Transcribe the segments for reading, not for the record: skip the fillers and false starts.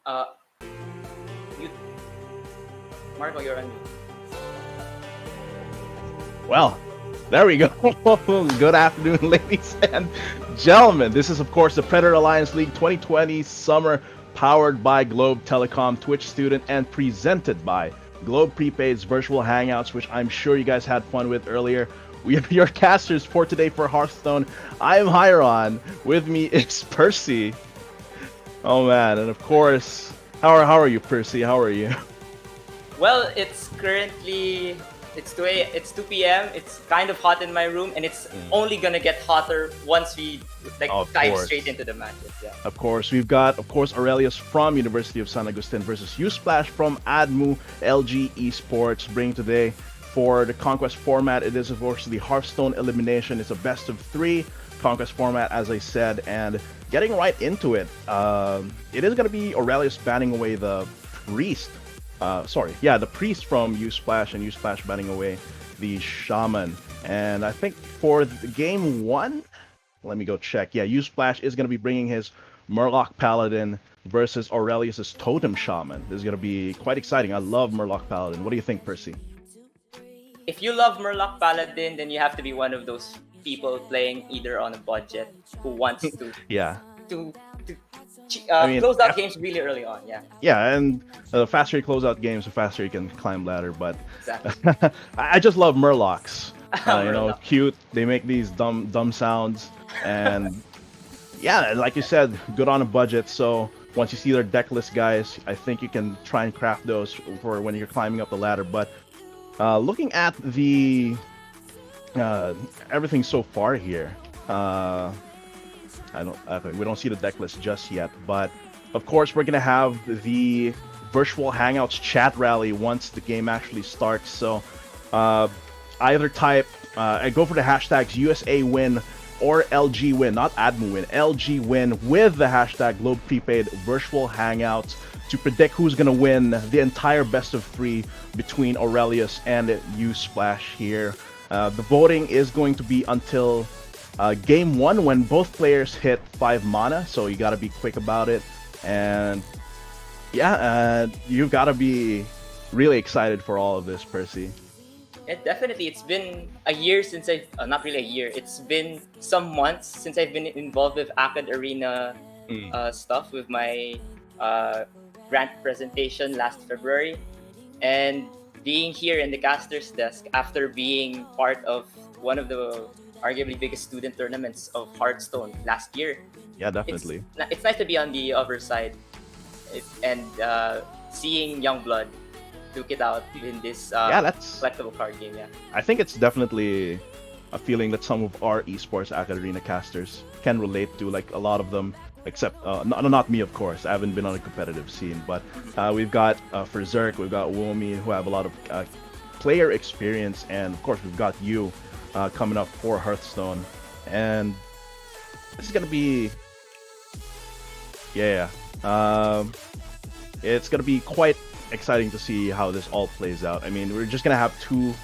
Uh, you, Marco, you're on mute. Well, there we go. Good afternoon, ladies and gentlemen. This is, of course, the Predator Alliance League 2020 Summer, powered by Globe Telecom, Twitch Student, and presented by Globe Prepaid's Virtual Hangouts, which I'm sure you guys had fun with earlier. We are your casters for today for Hearthstone. I am Hiron. With me is Percy. Oh man, and of course, how are you, Percy? How are you? Well, it's 2 p.m. It's kind of hot in my room, and it's only gonna get hotter once we Of dive course. straight into the matches. Yeah. Of course, we've got, of course, Aurelious from University of San Agustin versus UseSplash from ADMU LG Esports. Bringing today for the Conquest format. It is, of course, the Hearthstone elimination. It's a best of three Conquest format, as I said, and getting right into it. It is going to be Aurelious banning away the priest. The priest from UseSplash, and UseSplash banning away the shaman. And I think for the game one, let me go check. Yeah, UseSplash is going to be bringing his Murloc Paladin versus Aurelius's Totem Shaman. This is going to be quite exciting. I love Murloc Paladin. What do you think, Percy? If you love Murloc Paladin, then you have to be one of those people playing either on a budget who wants Yeah. to I mean, close out games really early on. Yeah, yeah, and the faster you close out games, the faster you can climb ladder. But exactly. I just love Murlocs. Murloc. Cute. They make these dumb sounds, and yeah, like you said, good on a budget. So once you see their deck list, guys, I think you can try and craft those for when you're climbing up the ladder. But looking at the everything so far here, we don't see the deck list just yet, but of course we're gonna have the virtual hangouts chat rally once the game actually starts. So either type go for the hashtags USA win or LG win, not ADMU win, LG win with the hashtag Globe Prepaid virtual hangouts to predict who's gonna win the entire best of three between Aurelious and UseSplash here. The voting is going to be until game one when both players hit 5 mana, so you gotta be quick about it. And yeah, you've gotta be really excited for all of this, Percy. Yeah, definitely. It's been a year since not really a year. It's been some months since I've been involved with Acad Arena stuff with my grant presentation last February, and being here in the casters desk after being part of one of the arguably biggest student tournaments of Hearthstone last year. Yeah, It's definitely. it's nice to be on the other side, and seeing Youngblood took it out in this Yeah, that's. collectible card game. Yeah. I think it's definitely a feeling that some of our esports Academia casters can relate to. Like a lot of them, except not me, of course. I haven't been on a competitive scene, but we've got for Zerk, we've got Womi, who have a lot of player experience, and of course we've got you coming up for Hearthstone, and this is gonna be yeah. It's gonna be quite exciting to see how this all plays out. I mean, we're just gonna have two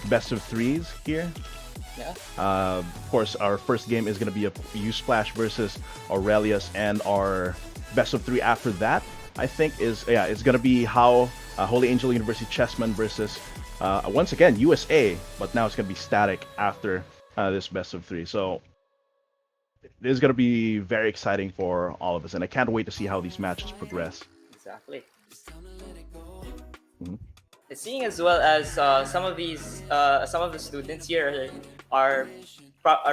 best of threes here. Yeah. Of course, our first game is gonna be a UseSplash versus Aurelius, and our best of three after that, I think, it's gonna be how Holy Angel University Chessman versus once again USA, but now it's gonna be static after this best of three. So it is gonna be very exciting for all of us, and I can't wait to see how these matches progress. Exactly. Mhm. Seeing as well as some of the students here are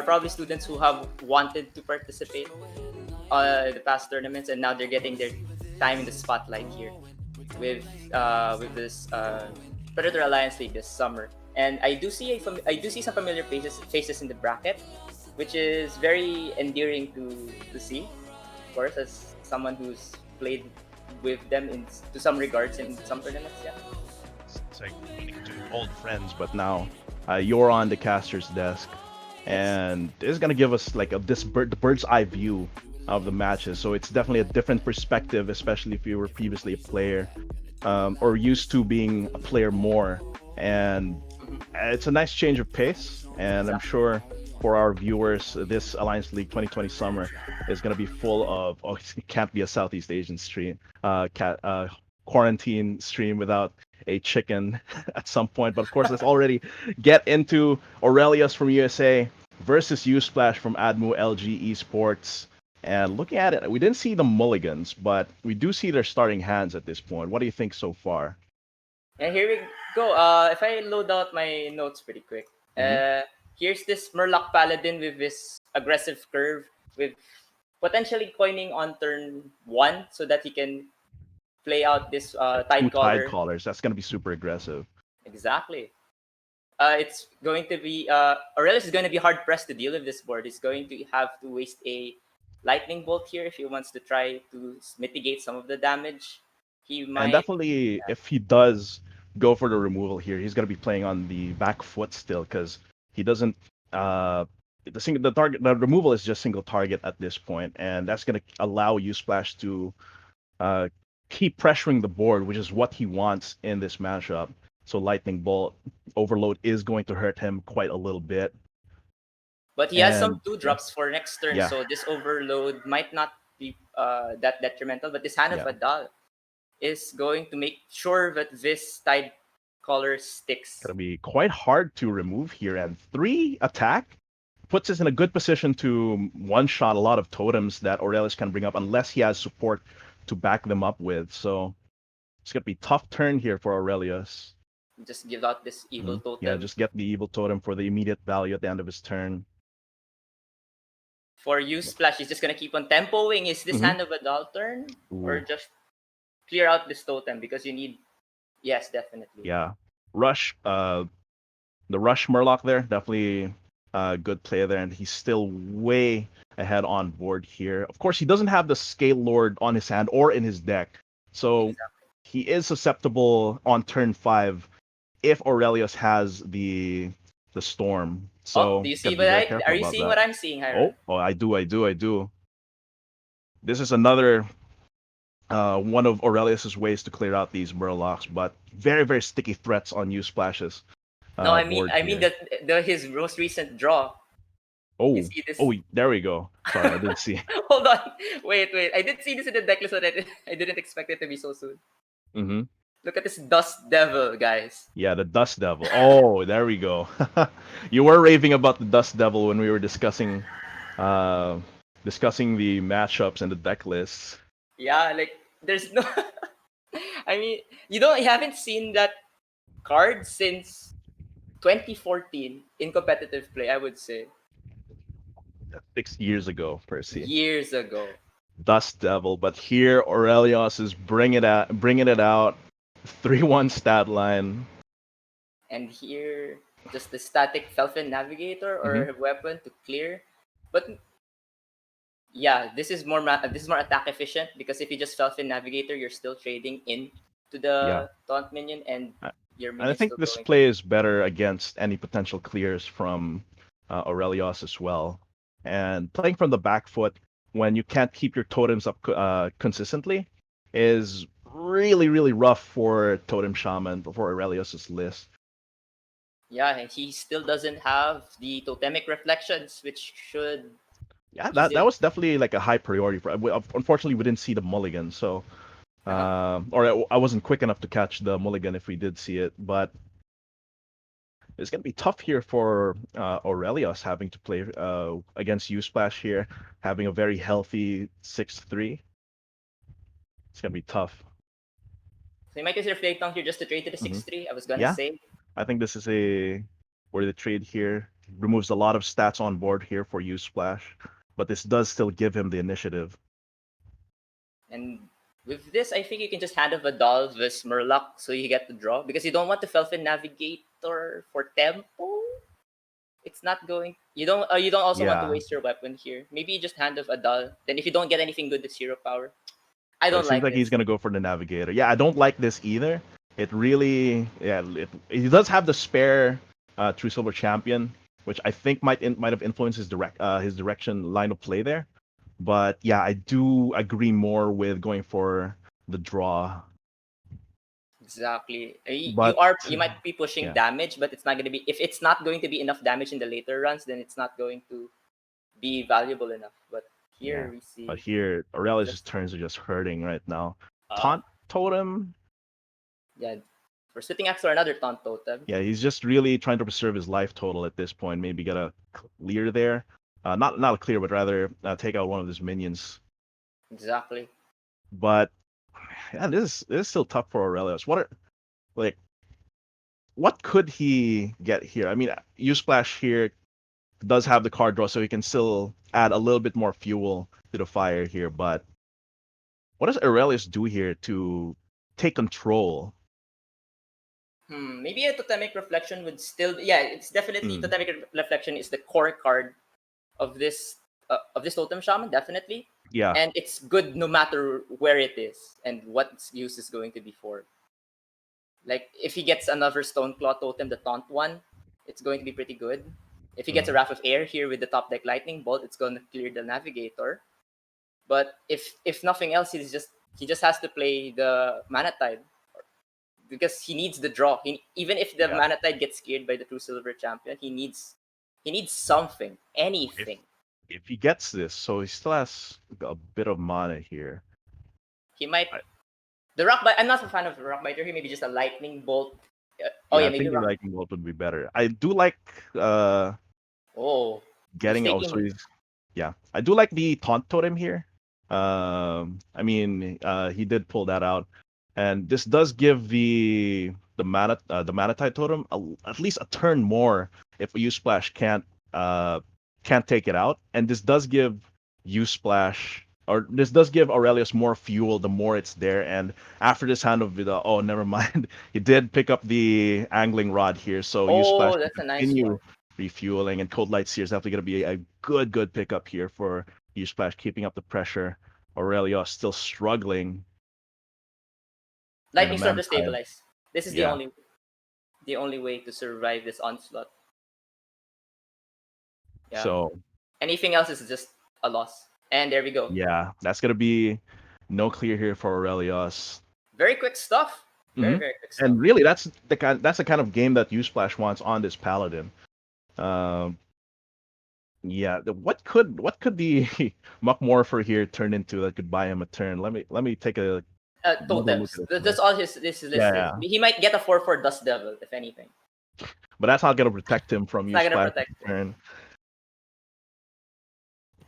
probably students who have wanted to participate the past tournaments, and now they're getting their time in the spotlight here with this Predator Alliance League this summer. And I do see some familiar faces in the bracket, which is very endearing to see. Of course, as someone who's played with them to some regards in some tournaments. Yeah. It's like running to old friends, but now you're on the caster's desk, and it's gonna give us like the bird's eye view of the matches. So it's definitely a different perspective, especially if you were previously a player or used to being a player more. And it's a nice change of pace, and I'm sure for our viewers, this Alliance League 2020 summer is going to be full of, oh, it can't be a Southeast Asian stream, quarantine stream without a chicken at some point. But of course, let's already get into Aurelius from USA versus UseSplash from Admu LG Esports. And looking at it, we didn't see the mulligans, but we do see their starting hands at this point. What do you think so far? And here we go. If I load out my notes pretty quick, Hmm. here's this Murloc Paladin with this aggressive curve, with potentially coining on turn one so that he can play out this Two Tide Tide Caller. Callers. That's going to be super aggressive. Exactly. It's going to be Aurelius is going to be hard pressed to deal with this board. He's going to have to waste a lightning bolt here if he wants to try to mitigate some of the damage. He And might. definitely, if he does go for the removal here, he's going to be playing on the back foot still because he doesn't. The target, the removal is just single target at this point, and that's going to allow USplash to uh, keep pressuring the board, which is what he wants in this matchup. So Lightning Bolt Overload is going to hurt him quite a little bit. But he has some And two yeah, drops for next turn, yeah, so this overload might not be that detrimental. But this Hand of yeah. Adal is going to make sure that this Tide Caller sticks. Gonna be quite hard to remove here. And 3 attack puts us in a good position to one-shot a lot of totems that Aurelius can bring up unless he has support to back them up with. So it's gonna be tough turn here for Aurelius. Just give out this evil Yeah, totem. just get the evil totem for the immediate value at the end of his turn. For you, Splash, he's just gonna keep on tempoing. Is this Mm-hmm. Hand of Adal turn? Or Ooh, just clear out this totem because you need. Yes, definitely. yeah. Rush, the Rush Murloc there, definitely a good play there, and he's still way ahead on board here. Of course, he doesn't have the Scale Lord on his hand or in his deck, so Exactly. he is susceptible on turn 5 if Aurelius has the Storm. Oh, So do you see gotta be what very I careful are you about seeing that. what I'm seeing, Oh, Hiron? oh, I do. This is another one of Aurelius's ways to clear out these Murlocs, but very, very sticky threats on you splashes No, board I mean here. that the his most recent draw. You Oh, see this? oh, there we go. Sorry, I didn't see. Hold on. Wait. I did see this in the decklist, but I didn't expect it to be so soon. Mm-hmm. Look at this Dust Devil, guys. Yeah, the Dust Devil. Oh, there we go. You were raving about the Dust Devil when we were uh, discussing the matchups and the deck lists. Yeah, like there's no. I mean, you haven't seen that card since 2014 in competitive play. I would say 6 years ago, Percy. years ago. Dust Devil, but here Aurelios is bringing it out. 3-1 stat line. And here, just the static Felfin Navigator Hmm. or weapon to clear. But yeah, this is more attack efficient because if you just Felfin Navigator, you're still trading in to Yeah, the taunt minion and I- your and I minion's think still this going. play is better against any potential clears from Aurelios as well. And playing from the back foot when you can't keep your totems up consistently is really, really rough for Totem Shaman, for Aurelios's list. Yeah, and he still doesn't have the totemic reflections, which should Yeah, ease that it. was definitely like a high priority for. Unfortunately, we didn't see the mulligan, so or I wasn't quick enough to catch the mulligan if we did see it. But it's gonna be tough here for Aurelius having to play against USplash here, having a very healthy 6-3. It's gonna be tough. So you might consider Flake Tongue here just to trade to the Hmm. 6-3. I was gonna Yeah, say. I think this is a where the trade here removes a lot of stats on board here for USplash, but this does still give him the initiative. And with this, I think you can just hand off a doll with Murloc so you get the draw because you don't want the Felfin Navigator for tempo. It's not going. You don't also want to Yeah, waste your weapon here. Maybe you just hand off a doll. Then if you don't get anything good, it's 0 power. I but it don't seems like like he's this. gonna go for the navigator. Yeah, I don't like this either. It really, yeah, he does have the spare True Silver Champion, which I think might have influenced his direction line of play there. But yeah, I do agree more with going for the draw. Exactly. But You might be pushing yeah, damage, but it's not going to be if it's not going to be enough damage in the later runs, then it's not going to be valuable enough. But yeah. here we But see here, Aurelius' just turns are just hurting right now. uh Taunt Totem, yeah for sitting axe or another taunt totem. yeah, he's just really trying to preserve his life total at this point. Maybe get a clear there. Not a clear, but rather take out one of his minions. Exactly. But yeah, this is still tough for Aurelius. Like what could he get here? I mean, UseSplash here does have the card draw, so he can still add a little bit more fuel to the fire here. But what does Aurelius do here to take control? Maybe a totemic reflection would still yeah, it's definitely Mm, reflection is the core card of this totem shaman definitely, yeah. and it's good no matter where it is and what its use is going to be for. Like if he gets another stone claw totem, the taunt one, it's going to be pretty good. If he gets a Mm, wrath of air here with the top deck lightning bolt, it's going to clear the navigator. But if nothing else, he just has to play the mana tide because he needs the draw. Even if the yeah. mana tide gets scared by the true silver champion, he needs something, If anything. if he gets this, so he still has a bit of mana here. He might I, the rock bite. I'm not a fan of the rock biter here. Maybe just a lightning bolt. Oh yeah, yeah, I maybe think the rock. lightning bolt would be better. I do like uh Oh, he's getting also taking. he's yeah, I do like the taunt totem here. I mean, he did pull that out, and this does give the manatite totem at least a turn more if a U splash can't take it out, and this does give U splash or this does give Aurelius more fuel the more it's there. And after this hand of the oh never mind, he did pick up the angling rod here, so U splash Oh, can that's a nice one. continue refueling, and Cold Light Seer is definitely going to be a good pickup here for UseSplash, keeping up the pressure. Aurelios still struggling with the Lightning storm mana to tide. stabilize. This is Yeah. the only way to survive this onslaught. Yeah. So Anything else is just a loss. And there we go. yeah, that's going to be no clear here for Aurelios. Very quick stuff. Hmm. Very quick stuff. And really, that's the kind of game that UseSplash wants on this Paladin. Um, yeah, what could the Muckmorpher here turn into that could buy him a turn? Let me take another look Totems. at this That's list. all his Yeah, list is. yeah. He might get a 4/4 Dust Devil, if anything. But that's not going to protect him from It's not gonna UseSplash protect him. turn.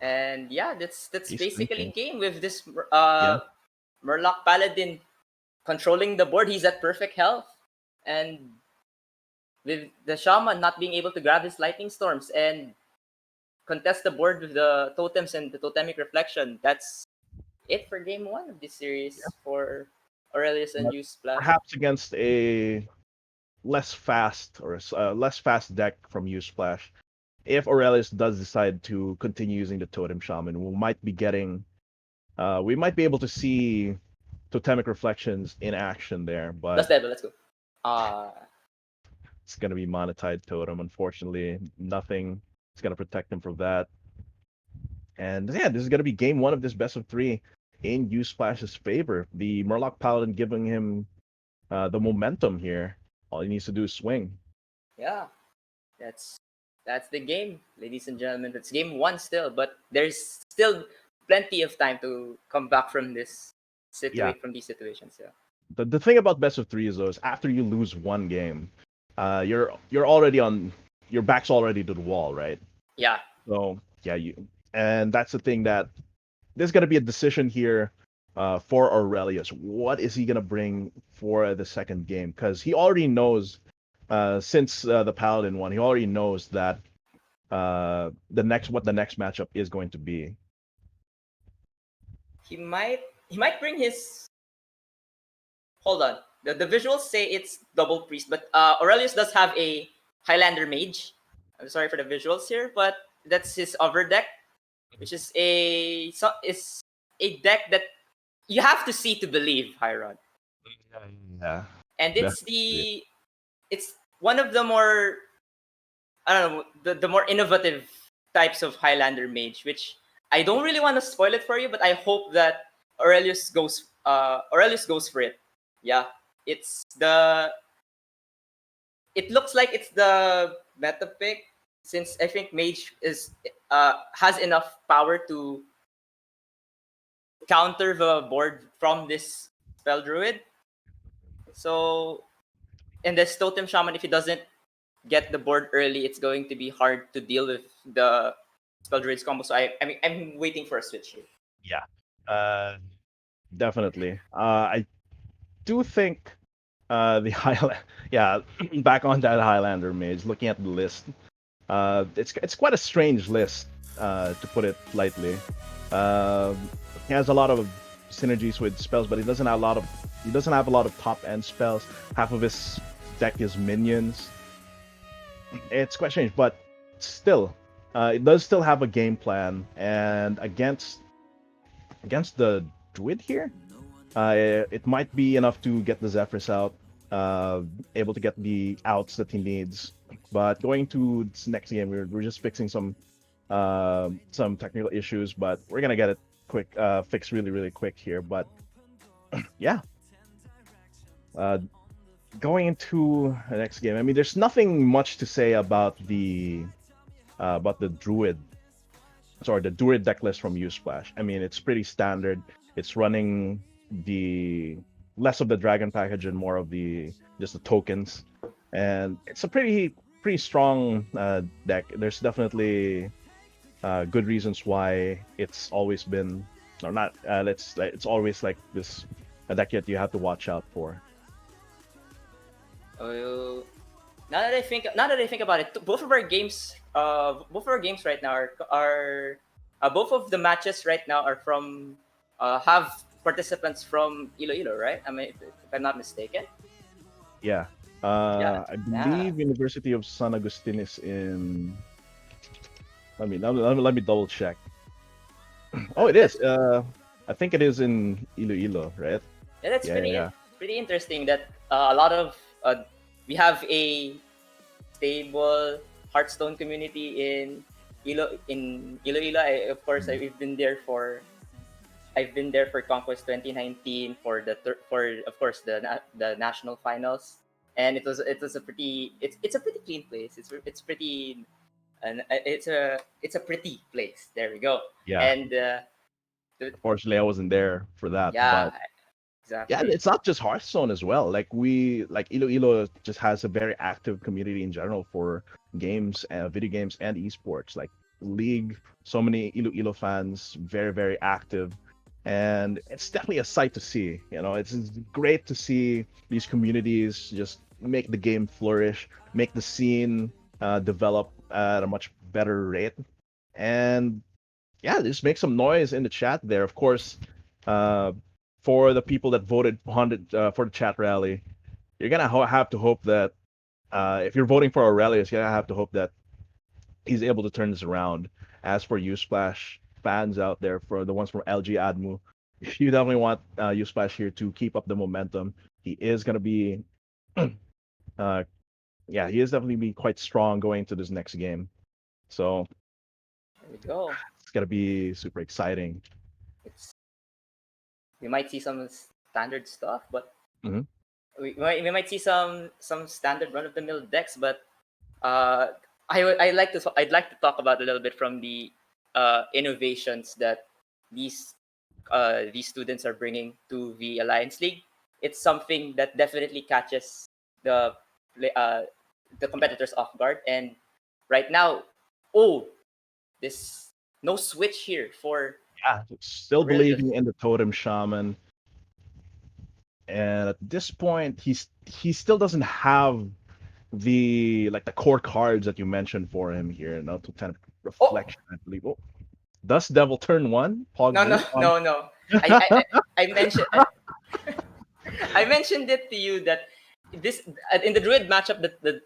And yeah, that's He's basically thinking. game with this Yeah. Murloc Paladin controlling the board. He's at perfect health. And with the Shaman not being able to grab his Lightning Storms and contest the board with the totems and the totemic reflection, that's it for game one of this Yeah. series for Aurelius and But Use Splash. perhaps against a less fast deck from UseSplash, if Aurelius does decide to continue using the Totem Shaman, we might be able to see Totemic Reflections in action there, but Dust Devil, let's go. Uh it's gonna be Monetide Totem. Unfortunately, nothing is gonna protect him from that. And yeah, this is gonna be game one of this best of three in UseSplash's favor. The Murloc Paladin giving him the momentum here. All he needs to do is swing. yeah, that's that's the game, ladies and gentlemen. It's game one still, but there's still plenty of time to come back from Yeah. from these situations. Yeah. The thing about best of three is though is after you lose one game, you're already on your back's already to the wall, right? Yeah. So yeah, and that's the thing that there's gonna be a decision here for Aurelius. What is he gonna bring for the second game? Because he already knows since the Paladin one, he already knows that the next matchup is going to be. He might bring his hold on. The visuals say it's double priest, but Aurelius does have a Highlander mage. I'm sorry for the visuals here, but that's his other deck, which is is a deck that you have to see to believe, Hyron. Yeah, And definitely. it's one of the more I don't know the more innovative types of Highlander mage, which I don't really want to spoil it for you, but I hope that Aurelius goes for it. Yeah. it's the it looks like it's the meta pick, since I think Mage is has enough power to counter the board from this spell druid. So in this totem shaman, if he doesn't get the board early, it's going to be hard to deal with the spell druid's combo. So I mean I'm waiting for a switch here. Yeah, uh, definitely. I do think the Highland, yeah, back on that Highlander mage. Looking at the list, it's quite a strange list, to put it lightly. He has a lot of synergies with spells, but he doesn't have a lot of top end spells. Half of his deck is minions. It's quite strange, but still, it does still have a game plan. And against the druid here, it might be enough to get the Zephyrs out, uh, able to get the outs that he needs. But going to this next game, we're just fixing some technical issues, but we're gonna get it fixed really quick here. But yeah, uh, going into the next game, I mean, there's nothing much to say about the Druid deck list from UseSplash. I mean, it's pretty standard. It's running the less of the dragon package and more of the just the tokens, and it's a pretty strong deck. There's definitely good reasons why it's always been, or not. It's always like this a deck that you have to watch out for. Uh, now that I think about it, both of our games right now are both of the matches right now are from have participants from Iloilo, right? I mean, if I'm not mistaken. Yeah. Yeah, I yeah. believe University of San Agustin is in. Let me double check. Oh, it is. That's I think it is in Iloilo, right? Yeah, that's Yeah, yeah, yeah. pretty interesting. That a lot of we have a stable Hearthstone community in Iloilo. Of course, Mm. I've been there for Conquest 2019 for for of course the national finals, and it was a pretty it's a pretty clean place. It's pretty and it's a pretty place. There we go. Yeah. And the, Unfortunately, I wasn't there for that, but yeah, yeah, exactly. it's not just Hearthstone as well. Like Iloilo just has a very active community in general for games, video games, and esports. Like League, so many Iloilo fans, very active, and it's definitely a sight to see. It's great to see these communities just make the game flourish, make the scene develop at a much better rate, and yeah, just make some noise in the chat there. Of course, uh, for the people that voted for the chat rally, you're gonna have to hope that if you're voting for Aurelius, you're gonna have to hope that he's able to turn this around. As for USplash fans out there, for the ones from LG Admu, you definitely want USplash here to keep up the momentum. He is gonna be, uh, yeah, he is definitely be quite strong going into this next game. So There we go. it's gonna be super exciting. It's We might see some standard stuff, but Hmm. we might see some standard run of the mill decks. But uh, I'd like to talk about a little bit from the innovations that these students are bringing to the Alliance League. It's something that definitely catches the uh, the competitors off guard. And right now, oh, this no switch here for Yeah, still Aurelius. believing in the totem shaman, and at this point, he still doesn't have the core cards that you mentioned for him here. No, to kind of Oh, reflection, I believe. Oh, Dust Devil turn one, Pog no, no, Blue on. no, no. I I, I mentioned I mentioned it to you that this in the Druid matchup the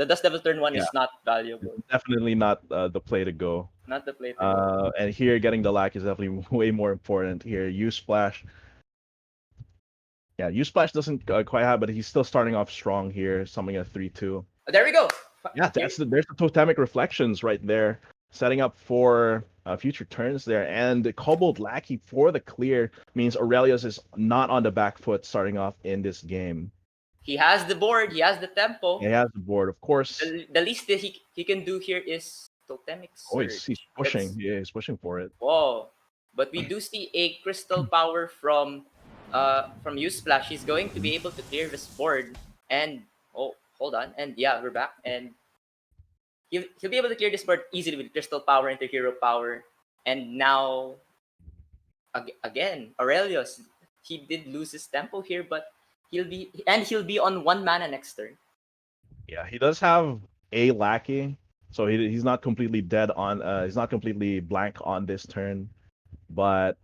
Dust Devil turn one Yeah, is not valuable, definitely not the play to go. not the play to go. And here getting the lack is definitely way more important here. Use Splash. Yeah, Use Splash doesn't quite have, but he's still starting off strong here, summoning a 3/2. Oh, there we go. Yeah, Here, there's the totemic reflections right there, setting up for future turns there. And the Kobold Lackey for the clear means Aurelius is not on the back foot starting off in this game. He has the board. He has the tempo. He has the board, of course. The least that he can do here is totemic Oh, he's surge. pushing. That's Yeah, he's pushing for it. whoa. But we do see a crystal power from UseSplash. He's going to be able to clear this board. And oh, hold on. And yeah, we're back. And he'll be able to clear this board easily with crystal power into hero power. And now again, Aurelius. He did lose his tempo here, but he'll be on 1 mana next turn. Yeah, he does have a lackey, so he's not completely dead on. He's not completely blank on this turn, but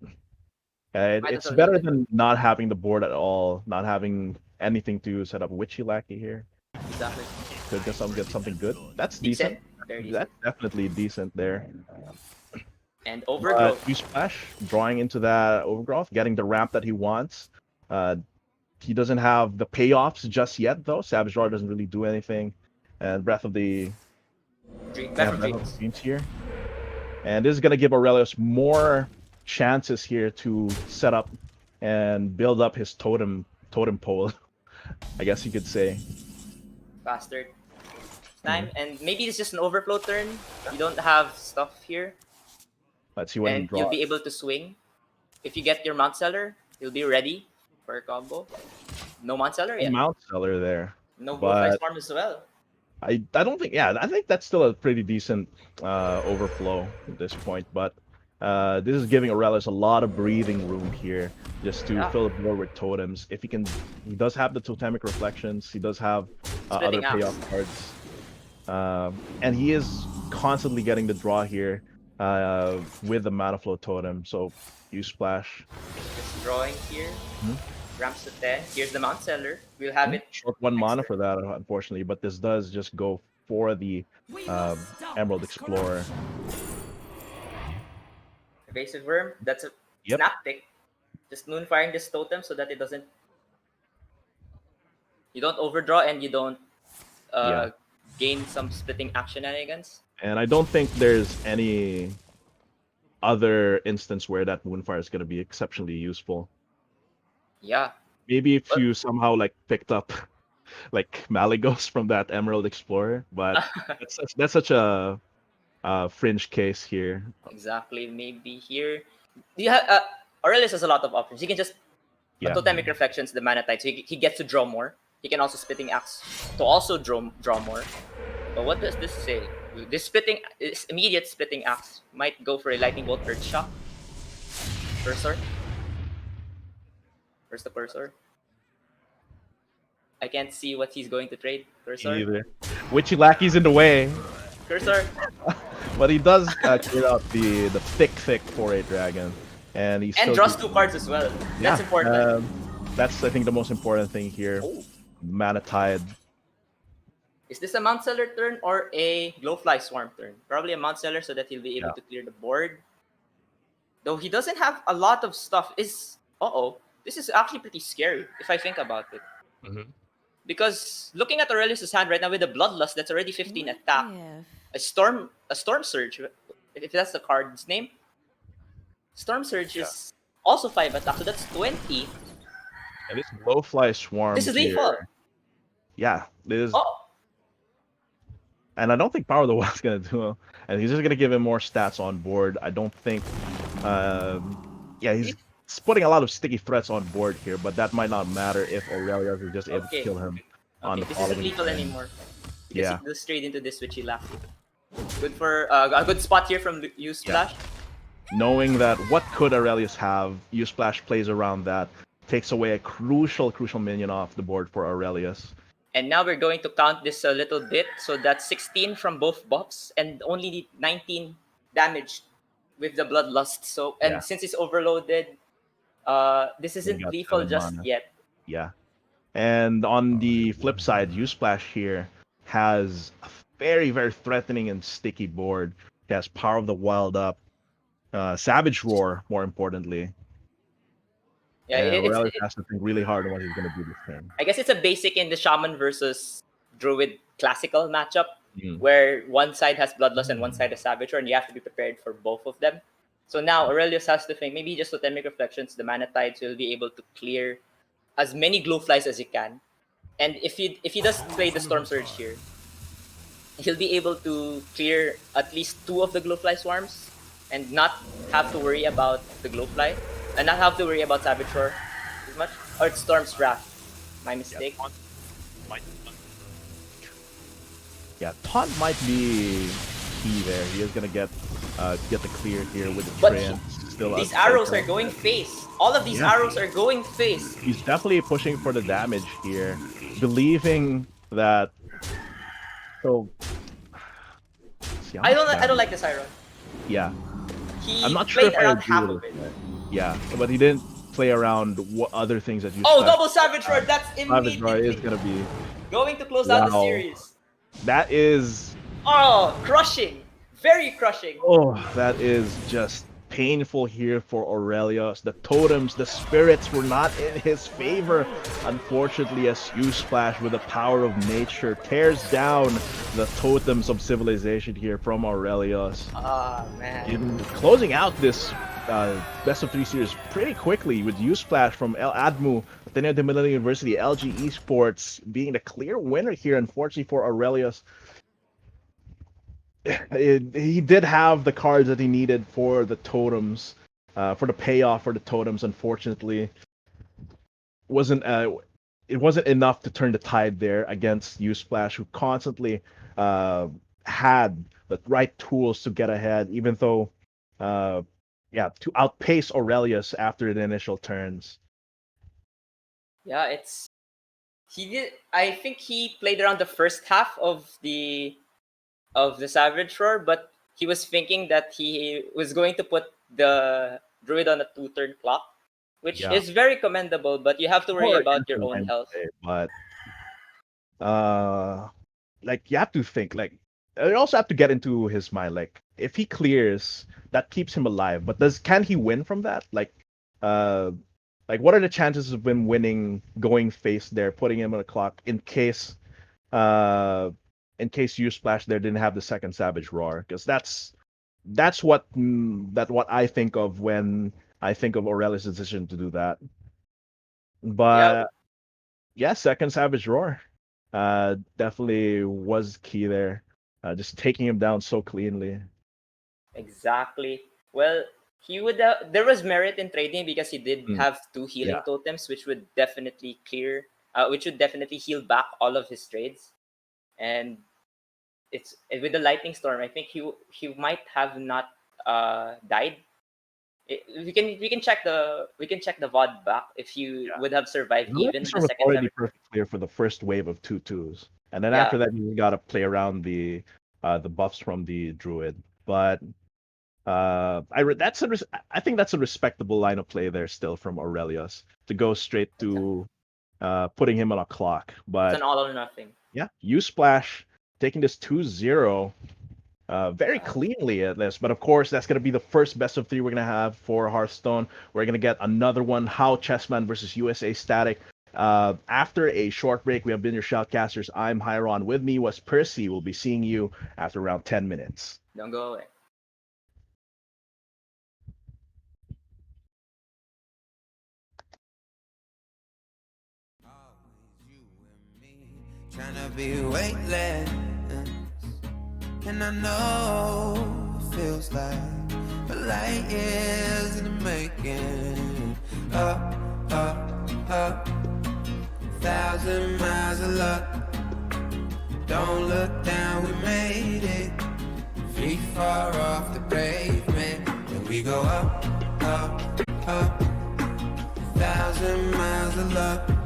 Might as it's well leave better it. than not having the board at all, not having anything to set up witchy lackey here. Exactly. Could get something good. That's Decent. decent. Very decent. That's definitely decent there. And But overgrowth. you splash, drawing into that overgrowth, getting the ramp that he wants. Uh, he doesn't have the payoffs just yet, though. Savage Draw doesn't really do anything. And Breath of Breath of the Dreams. Dreams here. And this is going to give Aurelius more chances here to set up and build up his totem pole, I guess you could say. Faster time. And maybe it's just an overflow turn. You don't have stuff here. Let's see what he And you'll draws. be able to swing. If you get your Mount Seller, you'll be ready for a combo. No Mount Seller No yet. Mount Seller there. No Glowfly But Swarm as well. I don't think, yeah, I think that's still a pretty decent overflow at this point. But this is giving Aurelius a lot of breathing room here just to Yeah. fill the board with totems. If he does have the totemic reflections. He does have other Splitting Axe. payoff cards, and he is constantly getting the draw here with the mana flow totem. So you splash. Just drawing here. Mhm. Ramps to 10. Here's the Mount Seller. We'll have it Short 1 mana next for that, unfortunately, but this does just go for the uh, Emerald Explorer. Evasive Worm. That's a Yep. snap pick. Just moonfiring this totem so that it doesn't. You don't overdraw and you don't Yeah. gain some splitting action shenanigans. And I don't think there's any other instance where that Moonfire is going to be exceptionally useful. Yeah. Maybe if But you somehow like picked up like Malygos from that Emerald Explorer, but that's such a fringe case here. exactly. Maybe here. Aurelius has a lot of options. He can just Yeah. Totemic Reflections, the Mana Tide, so he gets to draw more. He can also Spitting Axe to also draw more. But what does this say? This immediate Spitting Axe might go for a Lightning Bolt Earth Shock. Cursor. Where's the cursor? I can't see what he's going to trade. Cursor. Either. Witchy Lackey's in the way, Cursor. but he does clear out the thick 4/8 dragon, and he And still draws 2 cards as well. That's important. That's I think the most important thing here. Oh. Mana Tide. Is this a Mount Seller turn or a Glowfly Swarm turn? Probably a Mount Seller so that he'll be able Yeah. to clear the board. Though he doesn't have a lot of stuff. This is actually pretty scary if I think about it. Mhm. Because looking at Aurelius' hand right now with the Bloodlust, that's already 15 attack. A storm surge, if that's the card's name. Storm surge is also 5 attack, so that's 20. And this Blowfly Swarm This is here, lethal. yeah, this, Oh, and I don't think Power of the Wild's gonna do it. And he's just gonna give him more stats on board. I don't think, he's putting a lot of sticky threats on board here, but that might not matter if Aurelius is just able to okay. kill him on Okay, the this isn't following lethal turn. anymore. Because Yeah. he goes straight into this Witchy Lackey. Good for a good spot here from UseSplash. Knowing that what could Aurelius have, UseSplash plays around that, takes away a crucial minion off the board for Aurelius. And now we're going to count this a little bit. So that's 16 from both buffs and only 19 damage with the Bloodlust. So Yeah. since it's overloaded, this He isn't got lethal 7 just mana. yet. Yeah. And on the flip side, UseSplash here has a very, very threatening and sticky board. He has Power of the Wild up, Savage Roar, more importantly. Yeah, And Aurelius has to think really hard on what he's going to do this turn. I guess it's a basic in the Shaman versus Druid classical matchup, Mm. where one side has Bloodlust and one side has Savage Roar, and you have to be prepared for both of them. So now Aurelius has to think, maybe he just Totemic Reflections, the Mana Tides will be able to clear as many Glowflies as he can. And if he does play the Storm Surge here, he'll be able to clear at least 2 of the Glowfly swarms and not have to worry about the Glowfly and not have to worry about Savage Roar as much. Or it's Storm's Wrath. My Yeah, mistake. Taunt might. Yeah, taunt might be key there. He is gonna get the clear here with the But trance. Still these outside arrows there. are going face. All of these Yeah. arrows are going face. He's definitely pushing for the damage here, believing that. So, see, how much I don't damage? like this Iron. Yeah, He I'm not sure played if I around agree half with of it. it. Yeah, but he didn't play around what other things that you. Oh, double Savage Roar! That's Savage Roar is immediately gonna be. going to close out the Wow, series. that is. Oh, crushing! Very crushing. Oh, that is just painful here for Aurelius. The totems, the spirits were not in his favor. Unfortunately, as UseSplash with the power of nature tears down the totems of civilization here from Aurelius. Ah, man. In closing out this best of 3 series pretty quickly with UseSplash from El Admu, Ateneo de Manila University, LG Esports being the clear winner here, unfortunately for Aurelius. He did have the cards that he needed for the totems, for the payoff for the totems. Unfortunately, wasn't it wasn't enough to turn the tide there against UseSplash, who constantly had the right tools to get ahead, even though, yeah, to outpace Aurelius after the initial turns. Yeah, it's he did. I think he played around the first half of the Savage Roar, but he was thinking that he was going to put the Druid on a 2-turn clock, which Yeah, is very commendable. But you have to worry more about against your the own line health. play, but like you have to think like you also have to get into his mind like if he clears that keeps him alive, but does can he win from that uh like what are the chances of him winning going face there, putting him on the clock uh in case you splash there didn't have the second Savage Roar, because that's what what I think of when I think of Aurelius' decision to do that. Yeah, But yeah, second Savage Roar definitely was key there. Just taking him down so cleanly. exactly. Well, he would. There was merit in trading because he did Mm, have 2 yeah. healing totems, which would definitely clear. Which would definitely heal back all of his trades. And it's with the lightning storm. I think he might have not died. We can check the VOD back if he Yeah. would have survived The even Lightning the was second already Savage. perfect clear for the first wave of 2/2s. And then Yeah, after that you gotta play around the buffs from the druid. But I think that's a respectable line of play there still from Aurelius to go straight to putting him on a clock. it's But an all or nothing. yeah, you splash taking this 2-0 very Yeah, cleanly at this. But of course, that's going to be the first best of 3 we're going to have for Hearthstone. We're going to get another one, How Chessman versus USA Static. After a short break, we have been your shoutcasters. I'm Hyron. With me was Percy. We'll be seeing you after around 10 minutes. don't go away. Trying to be weightless, and I know it feels like a light years in the making. Up, up, up, 1,000 miles of luck. Don't look down, we made it. Feet far off the pavement, and we go up, up, up. 1,000 miles of luck.